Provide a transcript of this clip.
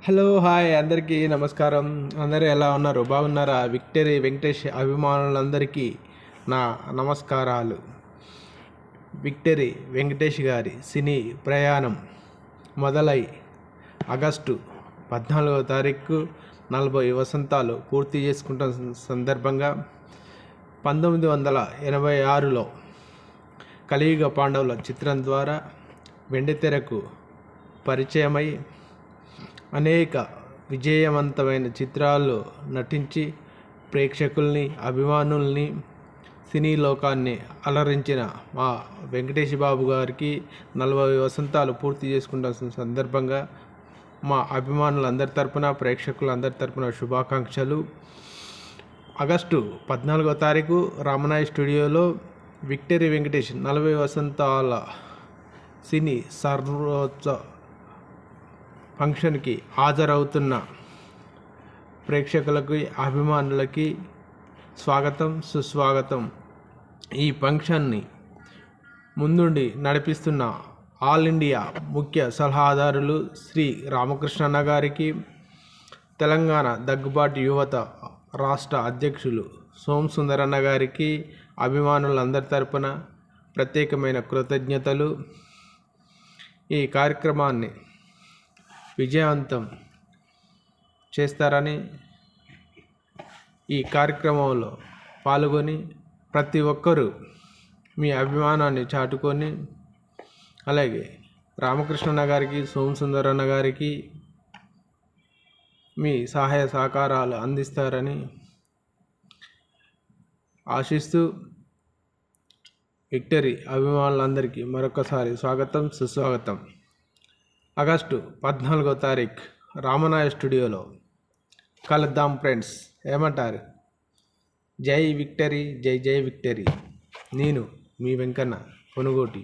Hello hi అందరికీ నమస్కారం. అందరూ ఎలా ఉన్నారు? బాగున్నారా? విక్టరీ వెంకటేష్ అభిమానులందరికీ నా నమస్కారాలు. విక్టరీ వెంకటేష్ గారి సినీ ప్రయాణం మొదలై ఆగస్టు 14వ తారీఖు 40 వసంతాలు పూర్తి చేసుకుంటున్న సందర్భంగా 1986లో కలియుగ పాండవుల చిత్రం ద్వారా వెండితెరకు పరిచయమై అనేక విజయవంతమైన చిత్రాల్లో నటించి ప్రేక్షకుల్ని, అభిమానుల్ని, సినీ లోకాన్ని అలరించిన మా వెంకటేష్ బాబు గారికి 40 వసంతాలు పూర్తి చేసుకుంటున్న సందర్భంగా మా అభిమానులందరి తరపున, ప్రేక్షకులందరి తరపున శుభాకాంక్షలు. ఆగస్టు 14వ తారీఖు రామనాయ స్టూడియోలో విక్టరీ వెంకటేష్ 40 వసంతాల సినీ సర్వోత్సవ ఫంక్షన్కి హాజరవుతున్న ప్రేక్షకులకి, అభిమానులకి స్వాగతం, సుస్వాగతం. ఈ ఫంక్షన్ని ముందుండి నడిపిస్తున్న ఆల్ ఇండియా ముఖ్య సలహాదారులు శ్రీ రామకృష్ణన్న గారికి, తెలంగాణ దగ్గుబాటి యువత రాష్ట్ర అధ్యక్షులు సోమసుందరన్న గారికి, అభిమానులందరి తరపున ప్రత్యేకమైన కృతజ్ఞతలు. ఈ కార్యక్రమాన్ని విజయవంతం చేస్తారని, ఈ కార్యక్రమంలో పాల్గొని ప్రతి ఒక్కరూ మీ అభిమానాన్ని చాటుకొని, అలాగే రామకృష్ణన్న గారికి, సోమసుందరన్న గారికి మీ సహాయ సహకారాలు అందిస్తారని ఆశిస్తూ విక్టరీ అభిమానులందరికీ మరొకసారి స్వాగతం, సుస్వాగతం. ఆగస్టు 14వ తారీఖు రామనాయ స్టూడియోలో కలుద్దాం ఫ్రెండ్స్. ఏమంటారు? జై విక్టరీ, జై జై విక్టరీ. నేను మీ వెంకన్న పొనుగోటి.